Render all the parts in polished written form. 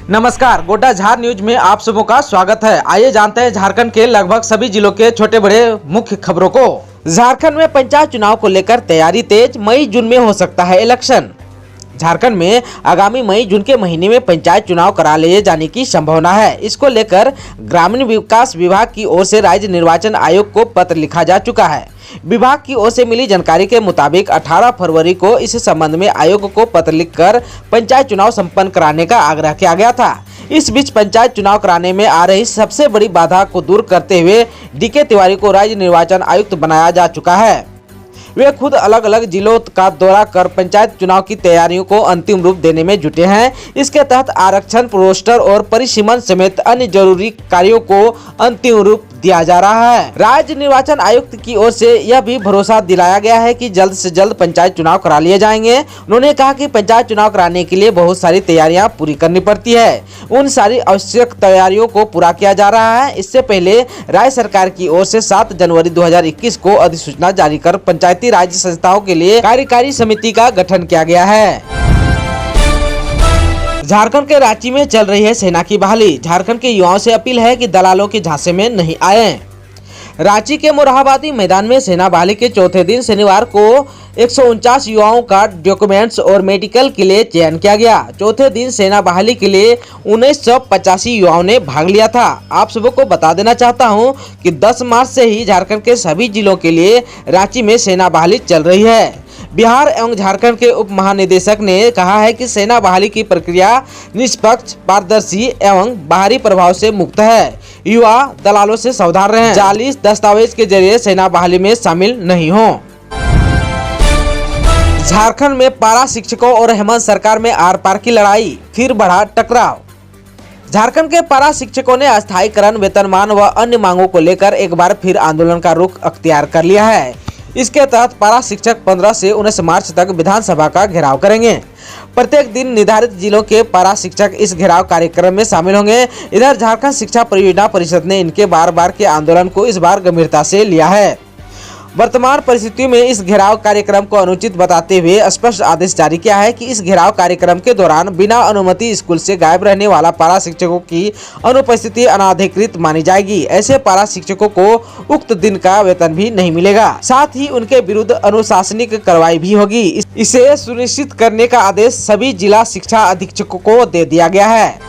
नमस्कार, गोड्डा झार न्यूज में आप सबों का स्वागत है। आइए जानते हैं झारखंड के लगभग सभी जिलों के छोटे बड़े मुख्य खबरों को। झारखंड में पंचायत चुनाव को लेकर तैयारी तेज, मई जून में हो सकता है इलेक्शन। झारखंड में आगामी मई जून के महीने में पंचायत चुनाव करा लिए जाने की संभावना है। इसको लेकर ग्रामीण विकास विभाग की ओर से राज्य निर्वाचन आयोग को पत्र लिखा जा चुका है। विभाग की ओर से मिली जानकारी के मुताबिक 18 फरवरी को इस संबंध में आयोग को पत्र लिखकर पंचायत चुनाव संपन्न कराने का आग्रह किया गया था। इस बीच पंचायत चुनाव कराने में आ रही सबसे बड़ी बाधा को दूर करते हुए डीके तिवारी को राज्य निर्वाचन आयुक्त बनाया जा चुका है। वे खुद अलग अलग जिलों का दौरा कर पंचायत चुनाव की तैयारियों को अंतिम रूप देने में जुटे हैं। इसके तहत आरक्षण, रोस्टर और परिसीमन समेत अन्य जरूरी कार्यों को अंतिम रूप दिया जा रहा है। राज्य निर्वाचन आयुक्त की ओर से यह भी भरोसा दिलाया गया है कि जल्द से जल्द पंचायत चुनाव करा लिए जाएंगे। उन्होंने कहा कि पंचायत चुनाव कराने के लिए बहुत सारी तैयारियां पूरी करनी पड़ती है। उन सारी आवश्यक तैयारियों को पूरा किया जा रहा है। इससे पहले राज्य सरकार की ओर से 7 जनवरी 2021 को अधिसूचना जारी कर पंचायती राज्य संस्थाओं के लिए कार्यकारी समिति का गठन किया गया है। झारखंड के रांची में चल रही है सेना की बहाली। झारखंड के युवाओं से अपील है कि दलालों के झांसे में नहीं आए। रांची के मोरहाबादी मैदान में सेना बहाली के चौथे दिन शनिवार को 149 युवाओं का डॉक्यूमेंट्स और मेडिकल के लिए चयन किया गया। चौथे दिन सेना बहाली के लिए 1985 युवाओं ने भाग लिया था। आप सबों को बता देना चाहता हूं कि 10 मार्च से ही झारखंड के सभी जिलों के लिए रांची में सेना बहाली चल रही है। बिहार एवं झारखंड के उप महानिदेशक ने कहा है कि सेना बहाली की प्रक्रिया निष्पक्ष, पारदर्शी एवं बाहरी प्रभाव से मुक्त है। युवा दलालों से सावधान रहें। जाली दस्तावेज के जरिए सेना बहाली में शामिल नहीं हों। झारखंड में पारा शिक्षकों और हेमंत सरकार में आर पार की लड़ाई, फिर बढ़ा टकराव। झारखंड के पारा शिक्षकों ने अस्थायीकरण, वेतनमान व अन्य मांगों को लेकर एक बार फिर आंदोलन का रुख अख्तियार कर लिया है। इसके तहत पारा शिक्षक 15 से 19 मार्च तक विधानसभा का घेराव करेंगे। प्रत्येक दिन निर्धारित जिलों के पारा शिक्षक इस घेराव कार्यक्रम में शामिल होंगे। इधर झारखंड शिक्षा परियोजना परिषद ने इनके बार के आंदोलन को इस बार गंभीरता से लिया है। वर्तमान परिस्थितियों में इस घेराव कार्यक्रम को अनुचित बताते हुए स्पष्ट आदेश जारी किया है कि इस घेराव कार्यक्रम के दौरान बिना अनुमति स्कूल से गायब रहने वाला पारा शिक्षकों की अनुपस्थिति अनाधिकृत मानी जाएगी। ऐसे पारा शिक्षकों को उक्त दिन का वेतन भी नहीं मिलेगा। साथ ही उनके विरुद्ध अनुशासनिक कार्रवाई भी होगी। इसे सुनिश्चित करने का आदेश सभी जिला शिक्षा अधीक्षकों को दे दिया गया है।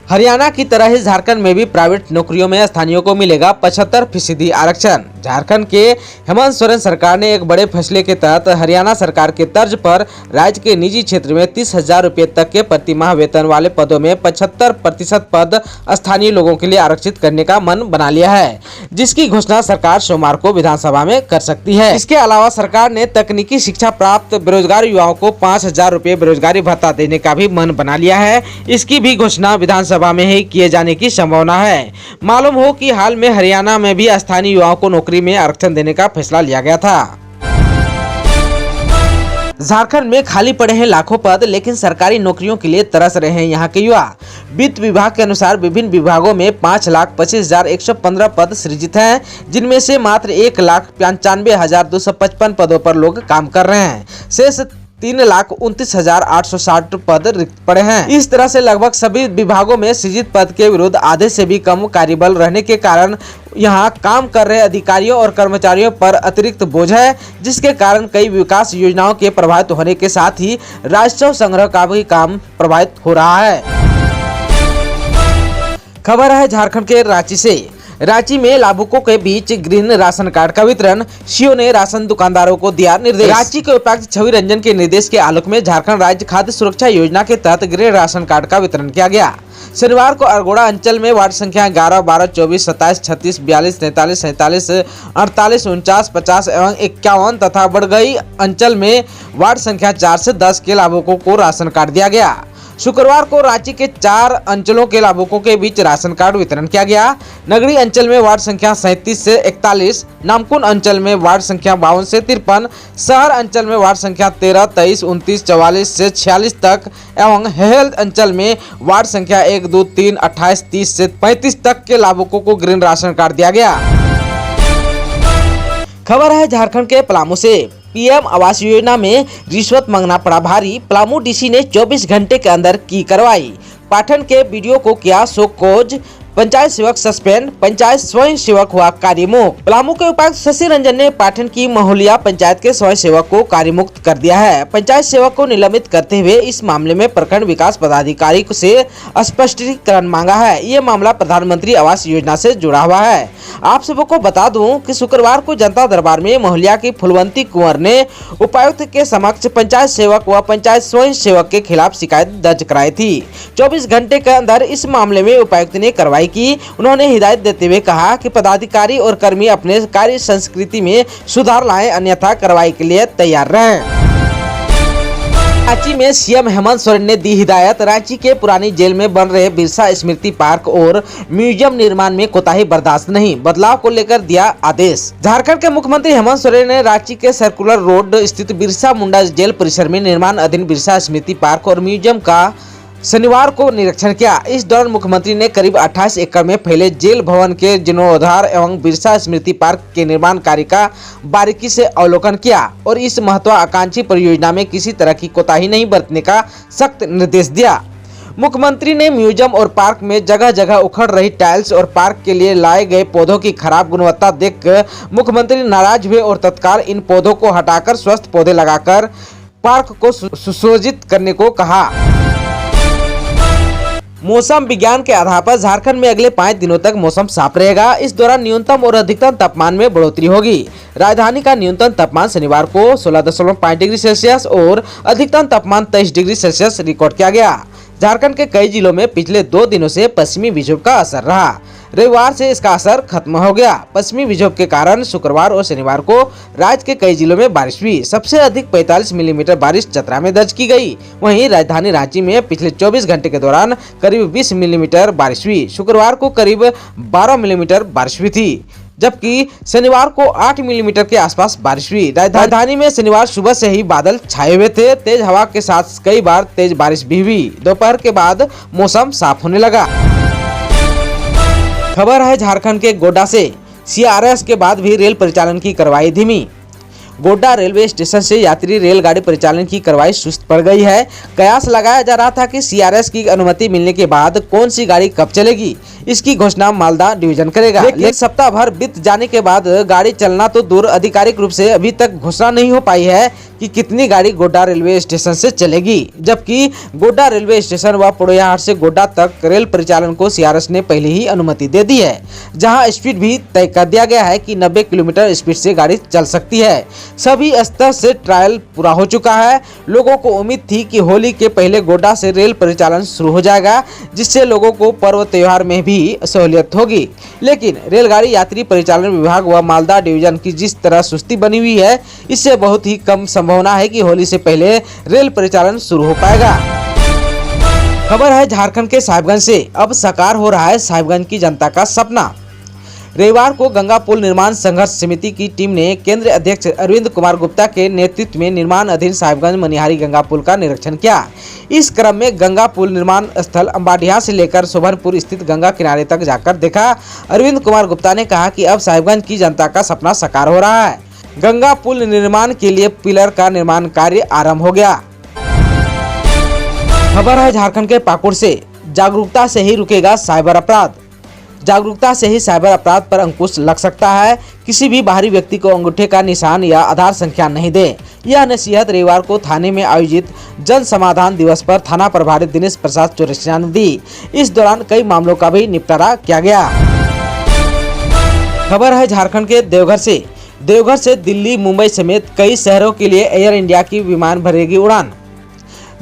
हरियाणा की तरह ही झारखंड में भी प्राइवेट नौकरियों में स्थानीयों को मिलेगा 75% आरक्षण। झारखंड के हेमंत सोरेन सरकार ने एक बड़े फैसले के तहत हरियाणा सरकार के तर्ज पर राज्य के निजी क्षेत्र में 30,000 रुपये तक के प्रतिमाह वेतन वाले पदों में 75% पद स्थानीय लोगों के लिए आरक्षित करने का मन बना लिया है, जिसकी घोषणा सरकार सोमवार को विधानसभा में कर सकती है। इसके अलावा सरकार ने तकनीकी शिक्षा प्राप्त बेरोजगार युवाओं को 5,000 रुपये बेरोजगारी भत्ता देने का भी मन बना लिया है। इसकी भी घोषणा विधानसभा में ही किए जाने की संभावना है। मालूम हो कि हाल में हरियाणा में भी स्थानीय युवाओं को नौकरी में आरक्षण देने का फैसला लिया गया था। झारखंड में खाली पड़े हैं लाखों पद, लेकिन सरकारी नौकरियों के लिए तरस रहे हैं यहाँ के युवा। वित्त विभाग के अनुसार विभिन्न विभागों में 5,25,115 पद सृजित हैं, जिनमें से मात्र 1,95,255 पदों पर लोग काम कर रहे हैं। शेष 3,29,860 पद रिक्त पड़े हैं। इस तरह से लगभग सभी विभागों में सृजित पद के विरुद्ध आधे से भी कम कार्यबल रहने के कारण यहाँ काम कर रहे अधिकारियों और कर्मचारियों पर अतिरिक्त बोझ है, जिसके कारण कई विकास योजनाओं के प्रभावित होने के साथ ही राजस्व संग्रह का भी काम प्रभावित हो रहा है। खबर है झारखंड के रांची से। रांची में लाभुकों के बीच ग्रीन राशन कार्ड का वितरण, सीओ ने राशन दुकानदारों को दिया निर्देश। रांची के उपायुक्त छवि रंजन के निर्देश के आलोक में झारखंड राज्य खाद्य सुरक्षा योजना के तहत ग्रीन राशन कार्ड का वितरण किया गया। शनिवार को अरगोड़ा अंचल में वार्ड संख्या 11, 12, 24, 27, 36, 42, 43, 47, 48, 49, 50 एवं 51 तथा बड़गई अंचल में वार्ड संख्या 4 से 10 के लाभुकों को राशन कार्ड दिया गया। शुक्रवार को रांची के 4 अंचलों के लाभुकों के बीच राशन कार्ड वितरण किया गया। नगरी अंचल में वार्ड संख्या 37 से 41, नामकुन अंचल में वार्ड संख्या 52 से 53, शहर अंचल में वार्ड संख्या 13, 23, 29, 44 से 46 तक एवं हेल्थ अंचल में वार्ड संख्या 1, 2, 3, 28, 30 से 35 तक के लाभुकों को ग्रीन राशन कार्ड दिया गया। खबर है झारखंड के पलामू से। पीएम आवास योजना में रिश्वत मांगना पड़ा भारी, पलामू डीसी ने 24 घंटे के अंदर की कार्रवाई। पाठन के वीडियो को किया शोकॉज, पंचायत सेवक सस्पेंड, पंचायत स्वयं सेवक हुआ कार्यमुक्त। पलामू के उपायुक्त शशि रंजन ने पाठन की महुलिया पंचायत के स्वयं सेवक को कार्यमुक्त कर दिया है। पंचायत सेवक को निलंबित करते हुए इस मामले में प्रखंड विकास पदाधिकारी से स्पष्टीकरण मांगा है। ये मामला प्रधानमंत्री आवास योजना से जुड़ा हुआ है। आप सबको बता दूं कि शुक्रवार को जनता दरबार में महुलिया की फुलवंती कुंवर ने उपायुक्त के समक्ष पंचायत सेवक व पंचायत स्वयं सेवक के खिलाफ शिकायत दर्ज कराई थी। 24 घंटे के अंदर इस मामले में उपायुक्त ने कार्रवाई की। उन्होंने हिदायत देते हुए कहा कि पदाधिकारी और कर्मी अपने कार्य संस्कृति में सुधार लाएं, अन्यथा कार्रवाई के लिए तैयार रहें। रांची में सीएम हेमंत सोरेन ने दी हिदायत, रांची के पुरानी जेल में बन रहे बिरसा स्मृति पार्क और म्यूजियम निर्माण में कोताही बर्दाश्त नहीं, बदलाव को लेकर दिया आदेश। झारखंड के मुख्यमंत्री हेमंत सोरेन ने रांची के सर्कुलर रोड स्थित बिरसा मुंडा जेल परिसर में निर्माण अधीन बिरसा स्मृति पार्क और म्यूजियम का शनिवार को निरीक्षण किया। इस दौरान मुख्यमंत्री ने करीब 28 एकड़ में फैले जेल भवन के जीर्णोद्धार एवं बिरसा स्मृति पार्क के निर्माण कार्य का बारीकी से अवलोकन किया और इस महत्वाकांक्षी परियोजना में किसी तरह की कोताही नहीं बरतने का सख्त निर्देश दिया। मुख्यमंत्री ने म्यूजियम और पार्क में जगह जगह उखड़ रही टाइल्स और पार्क के लिए लाए गए पौधों की खराब गुणवत्ता देखकर मुख्यमंत्री नाराज हुए और तत्काल इन पौधों को हटाकर स्वस्थ पौधे लगाकर पार्क को सुसज्जित करने को कहा। मौसम विज्ञान के आधार पर झारखंड में अगले 5 दिनों तक मौसम साफ रहेगा। इस दौरान न्यूनतम और अधिकतम तापमान में बढ़ोतरी होगी। राजधानी का न्यूनतम तापमान शनिवार को 16.5 डिग्री सेल्सियस और अधिकतम तापमान 23 डिग्री सेल्सियस रिकॉर्ड किया गया। झारखंड के कई जिलों में पिछले 2 दिनों से पश्चिमी विक्षोभ का असर रहा। रविवार से इसका असर खत्म हो गया। पश्चिमी विक्षोभ के कारण शुक्रवार और शनिवार को राज्य के कई जिलों में बारिश हुई। सबसे अधिक 45 मिलीमीटर बारिश चतरा में दर्ज की गई। वहीं राजधानी रांची में पिछले 24 घंटे के दौरान करीब 20 मिलीमीटर बारिश हुई। शुक्रवार को करीब 12 मिलीमीटर बारिश हुई थी, जबकि शनिवार को 8 मिलीमीटर के आसपास बारिश हुई। राजधानी में शनिवार सुबह से ही बादल छाए हुए थे। तेज हवा के साथ कई बार तेज बारिश भी हुई। दोपहर के बाद मौसम साफ होने लगा। खबर है झारखंड के गोड्डा से, सीआरएस के बाद भी रेल परिचालन की कार्रवाई धीमी। गोड्डा रेलवे स्टेशन से यात्री रेलगाड़ी परिचालन की कार्रवाई सुस्त पड़ गई है। कयास लगाया जा रहा था कि सीआरएस की अनुमति मिलने के बाद कौन सी गाड़ी कब चलेगी, इसकी घोषणा मालदा डिवीजन करेगा। लेकिन सप्ताह भर बीत जाने के बाद गाड़ी चलना तो दूर, आधिकारिक रूप से अभी तक घोषणा नहीं हो पाई है कि कितनी गाड़ी गोड्डा रेलवे स्टेशन से चलेगी। जबकि गोड्डा रेलवे स्टेशन व पोड़ैयाहाट से गोड्डा तक रेल परिचालन को सीआरएस ने पहले ही अनुमति दे दी है, जहां स्पीड भी तय कर दिया गया है कि 90 किलोमीटर स्पीड से गाड़ी चल सकती है। सभी स्तर से ट्रायल पूरा हो चुका है। लोगों को उम्मीद थी कि होली के पहले गोड्डा से रेल परिचालन शुरू हो जाएगा, जिससे लोगों को पर्व त्योहार में भी सहूलियत होगी। लेकिन रेलगाड़ी यात्री परिचालन विभाग व मालदा डिवीजन की जिस तरह सुस्ती बनी हुई है, इससे बहुत ही कम संभावना है कि होली से पहले रेल परिचालन शुरू हो पाएगा। खबर है झारखंड के साहिबगंज से, अब साकार हो रहा है साहिबगंज की जनता का सपना। रविवार को गंगा पुल निर्माण संघर्ष समिति की टीम ने केंद्रीय अध्यक्ष अरविंद कुमार गुप्ता के नेतृत्व में निर्माण अधीन साहिबगंज मनिहारी गंगा पुल का निरीक्षण किया। इस क्रम में गंगा पुल निर्माण स्थल अंबाडिया से लेकर शोभनपुर स्थित गंगा किनारे तक जाकर देखा। अरविंद कुमार गुप्ता ने कहा कि अब साहिबगंज की जनता का सपना साकार हो रहा है। गंगा पुल निर्माण के लिए पिलर का निर्माण कार्य आरंभ हो गया। खबर है झारखंड के पाकुड़ से, जागरूकता से ही रुकेगा साइबर अपराध। जागरूकता से ही साइबर अपराध पर अंकुश लग सकता है। किसी भी बाहरी व्यक्ति को अंगूठे का निशान या आधार संख्या नहीं दे। यह नसीहत रविवार को थाने में आयोजित जन समाधान दिवस पर थाना प्रभारी दिनेश प्रसाद चौरसिया ने दी। इस दौरान कई मामलों का भी निपटारा किया गया। खबर है झारखंड के देवघर से दिल्ली, मुंबई समेत कई शहरों के लिए एयर इंडिया की विमान भरेगी उड़ान।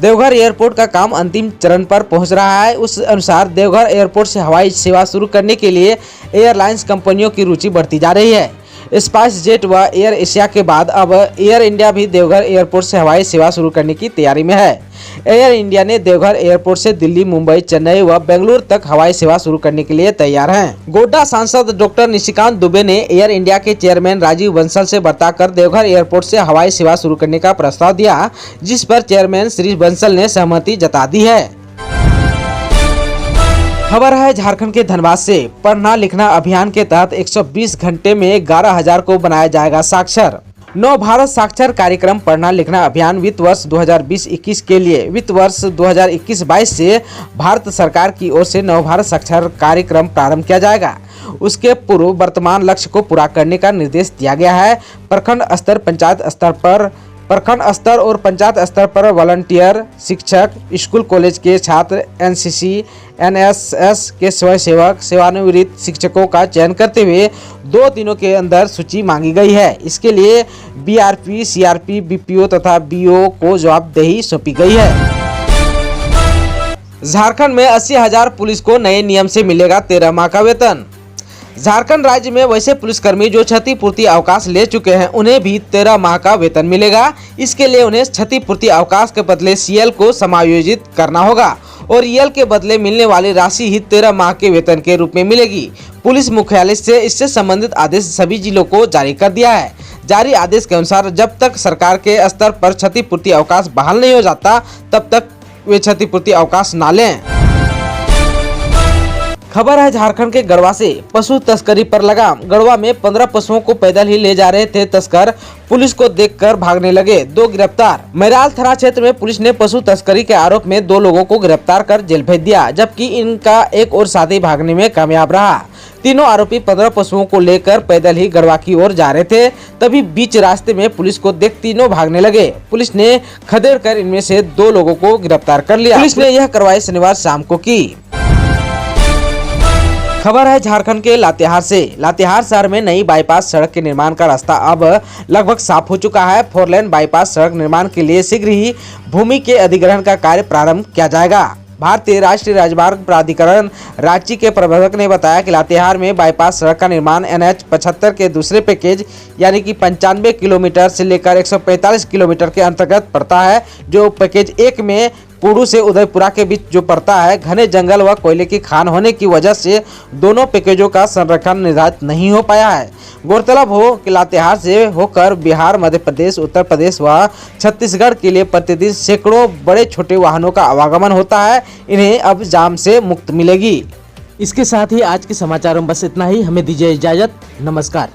देवघर एयरपोर्ट का काम अंतिम चरण पर पहुंच रहा है। उस अनुसार देवघर एयरपोर्ट से हवाई सेवा शुरू करने के लिए एयरलाइंस कंपनियों की रुचि बढ़ती जा रही है। स्पाइस जेट व एयर एशिया के बाद अब एयर इंडिया भी देवघर एयरपोर्ट से हवाई सेवा शुरू करने की तैयारी में है। एयर इंडिया ने देवघर एयरपोर्ट से दिल्ली, मुंबई, चेन्नई व बेंगलुरु तक हवाई सेवा शुरू करने के लिए तैयार हैं। गोड्डा सांसद डॉक्टर निशिकांत दुबे ने एयर इंडिया के चेयरमैन राजीव बंसल से वार्ता कर देवघर एयरपोर्ट से हवाई सेवा शुरू करने का प्रस्ताव दिया, जिस पर चेयरमैन श्री बंसल ने सहमति जता दी है। खबर है झारखंड के धनबाद से, पढ़ना लिखना अभियान के तहत 120 घंटे में 11,000 को बनाया जाएगा साक्षर। नव भारत साक्षर कार्यक्रम पढ़ना लिखना अभियान वित्त वर्ष 2020-21 के लिए वित्त वर्ष 2021-22 से भारत सरकार की ओर से नव भारत साक्षर कार्यक्रम प्रारंभ किया जाएगा। उसके पूर्व वर्तमान लक्ष्य को पूरा करने का निर्देश दिया गया है। प्रखंड स्तर, प्रखंड स्तर और पंचायत स्तर पर वॉलंटियर, शिक्षक, स्कूल कॉलेज के छात्र, एनसीसी, एनएसएस के स्वयंसेवक, सेवानिवृत्त शिक्षकों का चयन करते हुए 2 दिनों के अंदर सूची मांगी गई है। इसके लिए बीआरपी, सीआरपी, बीपीओ तथा बीओ को जवाबदेही सौंपी गई है। झारखंड में 80,000 पुलिस को नए नियम से मिलेगा 13 माह का वेतन। झारखंड राज्य में वैसे पुलिसकर्मी जो क्षतिपूर्ति अवकाश ले चुके हैं उन्हें भी 13 माह का वेतन मिलेगा। इसके लिए उन्हें क्षतिपूर्ति अवकाश के बदले सीएल को समायोजित करना होगा और ईएल के बदले मिलने वाली राशि ही 13 माह के वेतन के रूप में मिलेगी। पुलिस मुख्यालय से इससे संबंधित आदेश सभी जिलों को जारी कर दिया है। जारी आदेश के अनुसार जब तक सरकार के स्तर पर क्षतिपूर्ति अवकाश बहाल नहीं हो जाता तब तक वे क्षतिपूर्ति अवकाश न लें। खबर है झारखंड के गढ़वा से पशु तस्करी पर लगाम। गढ़वा में 15 पशुओं को पैदल ही ले जा रहे थे तस्कर, पुलिस को देखकर भागने लगे, 2 गिरफ्तार। मैराल थाना क्षेत्र में पुलिस ने पशु तस्करी के आरोप में 2 लोगों को गिरफ्तार कर जेल भेज दिया, जबकि इनका एक और साथी भागने में कामयाब रहा। तीनों आरोपी 15 पशुओं को लेकर पैदल ही गढ़वा की ओर जा रहे थे। तभी बीच रास्ते में पुलिस को देख तीनों भागने लगे। पुलिस ने खदेड़ कर इनमें से 2 लोगों को गिरफ्तार कर लिया। पुलिस ने यह कार्रवाई शनिवार शाम को की। खबर है झारखंड के लातेहार से। लातेहार शहर में नई बाईपास सड़क के निर्माण का रास्ता अब लगभग साफ हो चुका है। 4 लेन बाईपास सड़क निर्माण के लिए शीघ्र ही भूमि के अधिग्रहण का कार्य प्रारंभ किया जाएगा। भारतीय राष्ट्रीय राजमार्ग प्राधिकरण रांची के प्रबंधक ने बताया कि लातेहार में बाईपास सड़क का निर्माण NH 75 के दूसरे पैकेज यानी कि 95 किलोमीटर से लेकर 145 किलोमीटर के अंतर्गत पड़ता है। जो पैकेज 1 में पुरू से उदयपुरा के बीच जो पड़ता है, घने जंगल व कोयले की खान होने की वजह से दोनों पैकेजों का संरक्षण निर्धारित नहीं हो पाया है। गौरतलब हो कि लातेहार से होकर बिहार, मध्य प्रदेश, उत्तर प्रदेश व छत्तीसगढ़ के लिए प्रतिदिन सैकड़ों बड़े छोटे वाहनों का आवागमन होता है। इन्हें अब जाम से मुक्त मिलेगी। इसके साथ ही आज के समाचारों में बस इतना ही। हमें दीजिए इजाजत। नमस्कार।